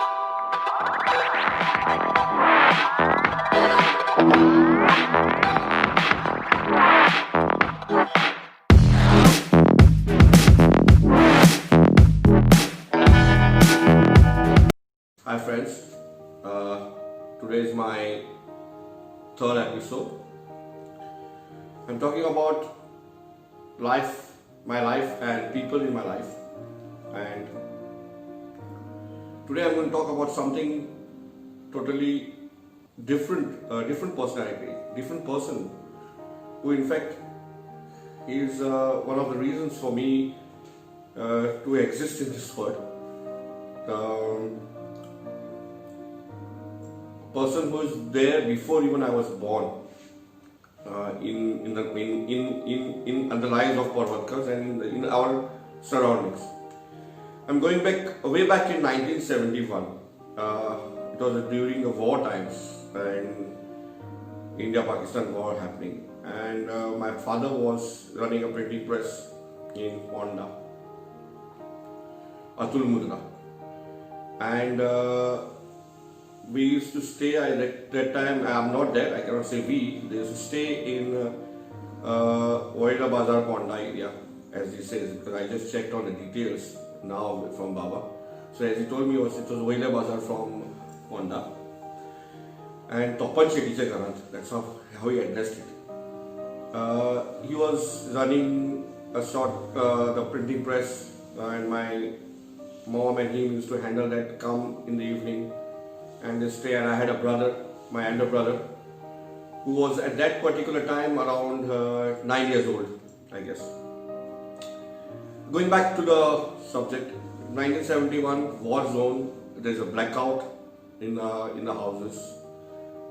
Hi friends, today is my third episode. I'm talking about life, my life and people in my life. And today I'm going to talk about something totally different personality, different person who in fact is one of the reasons for me to exist in this world. Person who is there before even I was born in the lives of Parvatkars and in our surroundings. I'm going back way back in 1971. It was during the war times and India-Pakistan war happening, and my father was running a printing press in Ponda, Atul Mudra, and we used to stay at that time. I'm not there, I cannot say we. They used to stay in Oida Bazar Ponda area, as he says, because I just checked on the details now from Baba. So as he told me, it was Oida Bazar from Ponda. And Topan Shetty Garant, that's how he addressed it. He was running the printing press, and my mom and him used to handle that, come in the evening and they stay. And I had a brother, my elder brother, who was at that particular time around 9 years old, I guess. Going back to the subject, 1971 war zone. There's a blackout in the houses.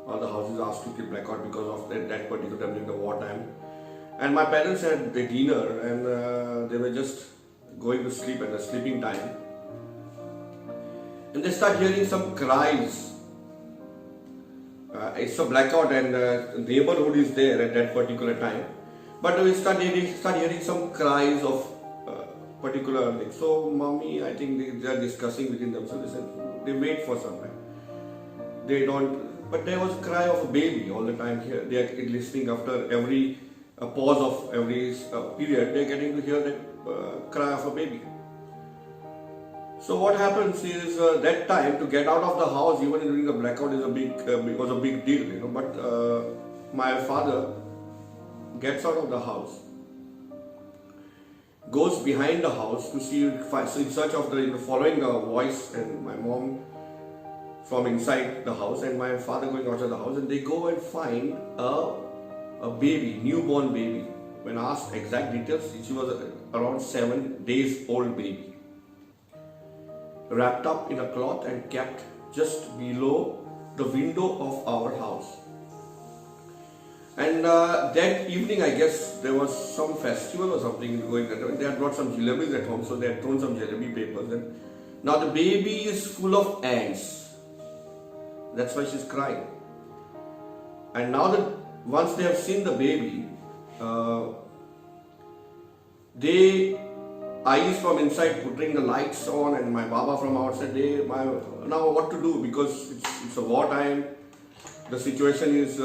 All the houses asked to keep blackout because of that particular time during the war time. And my parents had the dinner and they were just going to sleep at the sleeping time. And they start hearing some cries. It's a blackout and the neighborhood is there at that particular time. But we start hearing some cries of particular things. So mommy, I think they are discussing within themselves. They wait for some time. They don't, but there was a cry of a baby all the time here. They are listening after every pause of every period. They are getting to hear that cry of a baby. So what happens is that time to get out of the house even during the blackout is was a big deal, you know. But my father gets out of the house, goes behind the house to see, in search of following the voice, and my mom from inside the house and my father going outside the house, and they go and find a baby, newborn baby. When asked exact details, she was around 7 days old baby, wrapped up in a cloth and kept just below the window of our house. And that evening, I guess there was some festival or something going on. They had brought some jalebis at home, so they had thrown some jalebi papers. And now the baby is full of ants. That's why she's crying. And now that once they have seen the baby, eyes from inside putting the lights on, and my Baba from outside, now what to do, because it's a war time. The situation is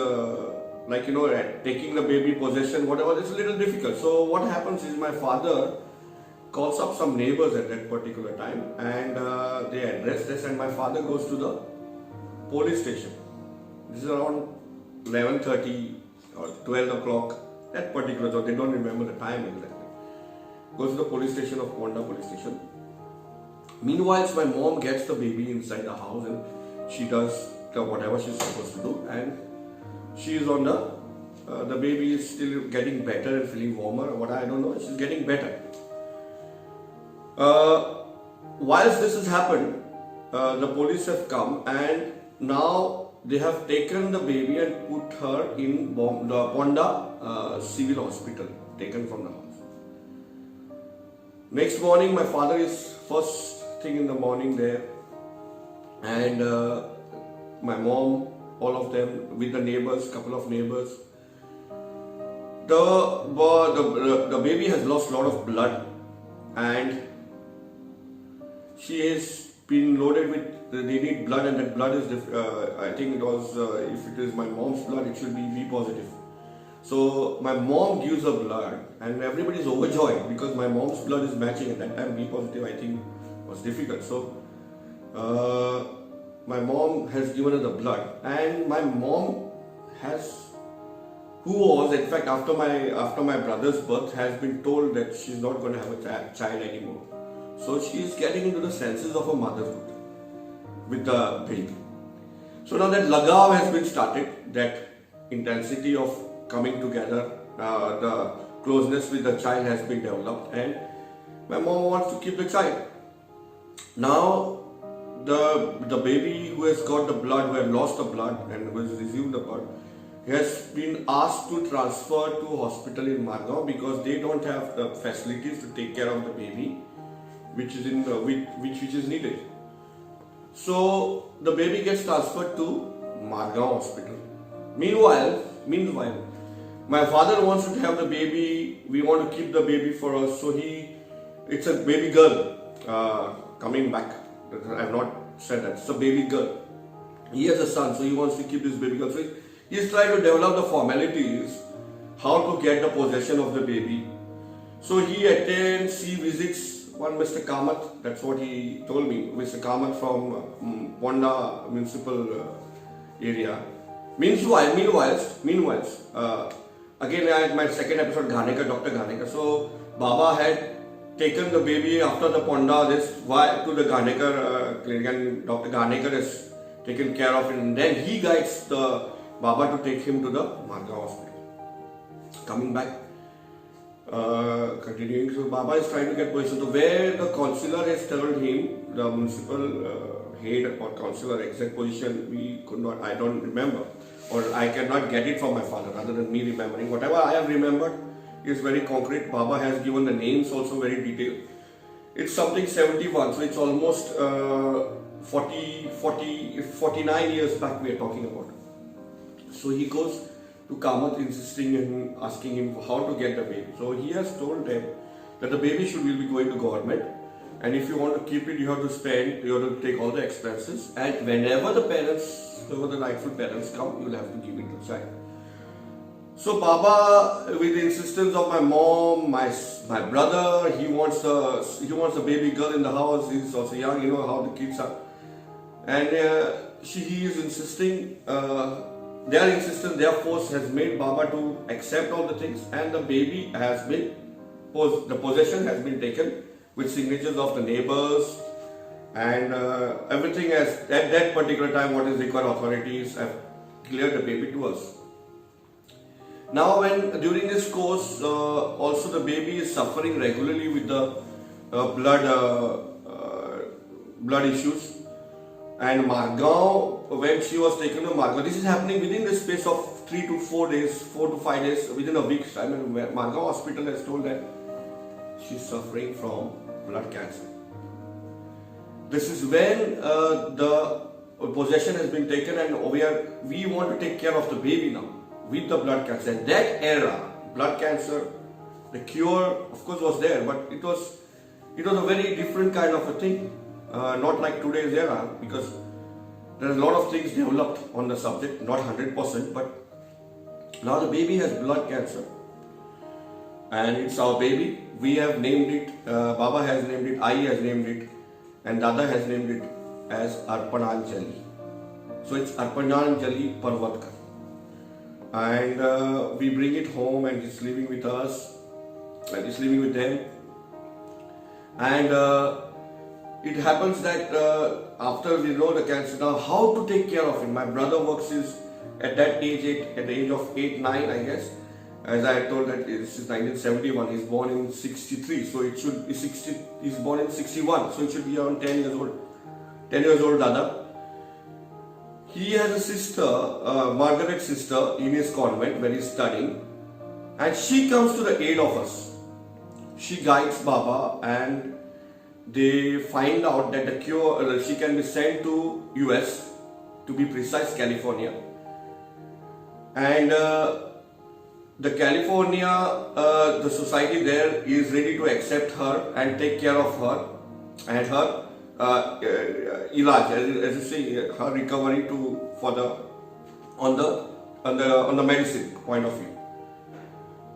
taking the baby possession, whatever, it's a little difficult. So what happens is my father calls up some neighbors at that particular time, and they address this, and my father goes to the police station. This is around 11:30 or 12 o'clock, that particular time. They don't remember the time exactly. Goes to the police station of Ponda police station. Meanwhile, my mom gets the baby inside the house and she does whatever she's supposed to do, and she is on the baby is still getting better and feeling warmer, or what, I don't know, she's getting better. Whilst this has happened, the police have come, and now they have taken the baby and put her in the Ponda civil hospital, taken from the house. Next morning, my father is first thing in the morning there, and my mom, all of them with the neighbors, couple of neighbors. The baby has lost a lot of blood, and she is been loaded with, they need blood, and that blood is, I think it was, if it is my mom's blood, it should be B positive. So my mom gives her blood, and everybody is overjoyed because my mom's blood is matching. At that time, B positive, I think, was difficult. So my mom has given her the blood, and my mom has, who was in fact after my brother's birth, has been told that she's not going to have a child anymore. So she is getting into the senses of her motherhood with the baby. So now that lagav has been started, that intensity of coming together, the closeness with the child has been developed, and my mom wants to keep the child. Now the baby who has got the blood, who had lost the blood and who has resumed the blood, has been asked to transfer to hospital in Margao because they don't have the facilities to take care of the baby, which is which is needed. So the baby gets transferred to Margao hospital. Meanwhile, my father wants to have the baby. We want to keep the baby for us. So it's a baby girl coming back. I have not said that. It's a baby girl. He has a son, so he wants to keep this baby girl. So he's trying to develop the formalities, how to get the possession of the baby. So he visits one Mr. Kamath. That's what he told me. Mr. Kamath from Ponda municipal area. Meanwhile, again I had my second episode, Ghanekar, Dr. Ghanekar. So Baba had taken the baby after the Ponda to the Ghanekar clinic, and Dr. Ghanekar has taken care of him. And then he guides the Baba to take him to the Margao hospital. Coming back, continuing, so Baba is trying to get position to where the councillor has told him, the municipal head or councillor, exact position I don't remember, or I cannot get it from my father rather than me remembering. Whatever I have remembered is very concrete. Baba has given the names also very detailed. It's something 71, so it's almost 49 years back we are talking about. So he goes to Kamath, insisting and asking him how to get the baby. So he has told them that the baby will be going to government, and if you want to keep it, you have to take all the expenses, and whenever the rightful parents come, you will have to give it to the child. So Baba, with the insistence of my mom, my brother, he wants a baby girl in the house. He's also young, you know how the kids are, and he is insisting. Their insistence, their force has made Baba to accept all the things, and the baby the possession has been taken with signatures of the neighbors, and everything has, at that particular time, what is required, authorities have cleared the baby to us. Now during this course, also the baby is suffering regularly with the blood issues. And Margao, when she was taken to Margao, this is happening within the space of 3 to 4 days, 4 to 5 days, within a week's time. And Margao hospital has told that she's suffering from blood cancer. This is when the possession has been taken, and we want to take care of the baby now with the blood cancer. In that era, blood cancer, the cure of course was there, but it was a very different kind of a thing. Not like today's era, because there are a lot of things developed on the subject, not 100%, but now the baby has blood cancer, and it's our baby. We have named it, Baba has named it, I has named it, and Dada has named it as Arpananjali. So it's Arpananjali Parvatkar, and we bring it home, and it's living with us, and it's living with them, and it happens that after we know the cancer, now how to take care of him. My brother works at that age, at the age of 8, 9, I guess. As I told that this is 1971. He's born in 63, so it should be 60. He's born in 61, so it should be around 10 years old. 10 years old, Dada. He has a sister, Margaret's sister, in his convent where he's studying, and she comes to the aid of us. She guides Baba, and they find out that the cure, she can be sent to US, to be precise, California. And the California, the society there is ready to accept her and take care of her and her ilaj, as you say, her recovery on the medicine point of view.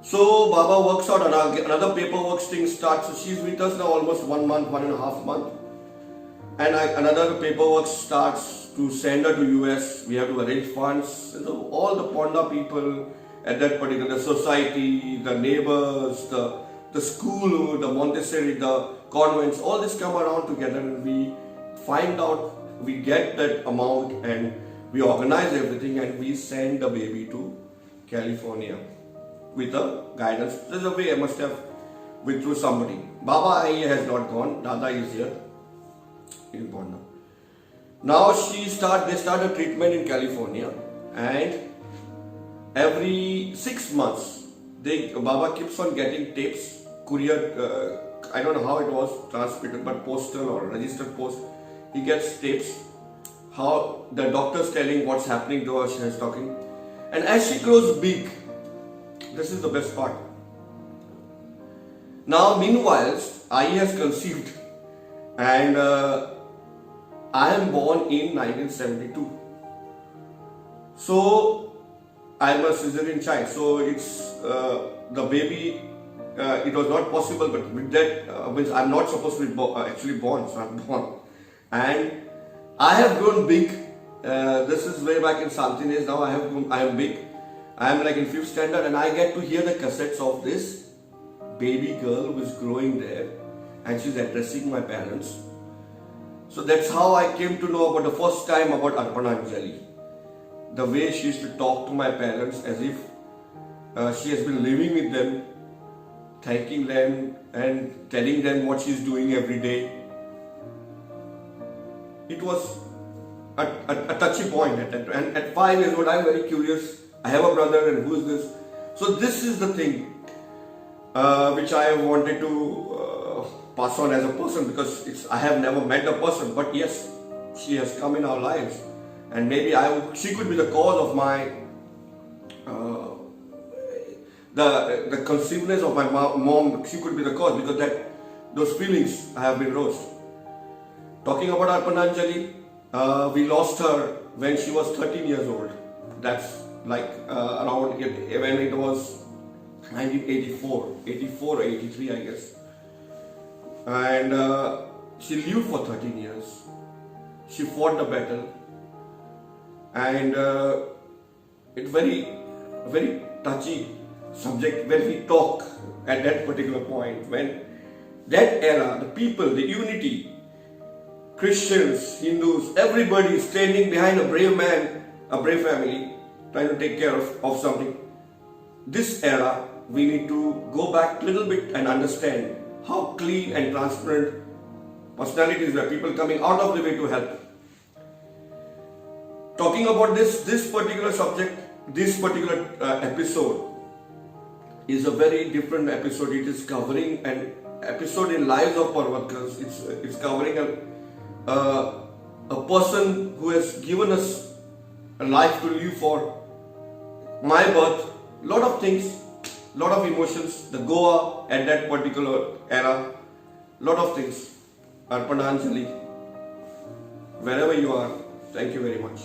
So Baba works out, another paperwork thing starts. So she's with us now almost 1 month, 1.5 months, and another paperwork starts to send her to US. We have to arrange funds. So all the Ponda people at that particular society, the neighbors, the school, the Montessori, the convents, all this come around together, and we find out, we get that amount, and we organize everything, and we send the baby to California with the guidance. There's a way I must have with through somebody. Baba has not gone. Dada is here in Ponda. Now they start a treatment in California, and every 6 months Baba keeps on getting tapes, courier. I don't know how it was transmitted, but postal or registered post. He gets tapes. How the doctor's telling what's happening to her. She's talking, and as she grows big, this is the best part. Now, meanwhile, I has conceived, and I am born in 1972. So I'm a cesarean child. So it's the baby. It was not possible, but with that, means I'm not supposed to be actually born, so I'm born, and I have grown big. This is way back in Santi days. Now I am big. I am like in 5th standard, and I get to hear the cassettes of this baby girl who is growing there, and she's addressing my parents. So that's how I came to know about the first time about Arpananjali. The way she used to talk to my parents as if she has been living with them, thanking them and telling them what she's doing every day. It was a touchy point at that. And at 5 years old, I'm very curious. I have a brother, and who is this? So this is the thing which I wanted to pass on as a person, because I have never met the person, but yes, she has come in our lives, and maybe she could be the cause of my the conceivedness of my mom. She could be the cause, because those feelings have been roast. Talking about Arpananjali, we lost her when she was 13 years old. That's like around when it was 1984, 84 or 83, I guess. And she lived for 13 years. She fought the battle, and it's very touchy subject when we talk at that particular point, when that era, the people, the unity, Christians, Hindus, everybody is standing behind a brave man, a brave family, trying to take care of something. This era, we need to go back a little bit and understand how clean and transparent personalities were, people coming out of the way to help. Talking about this particular subject, this particular episode is a very different episode. It is covering an episode in lives of Parvatkars. It's covering a person who has given us a life to live for. My birth, lot of things, lot of emotions. The Goa at that particular era, lot of things. Arpananjali, wherever you are, thank you very much.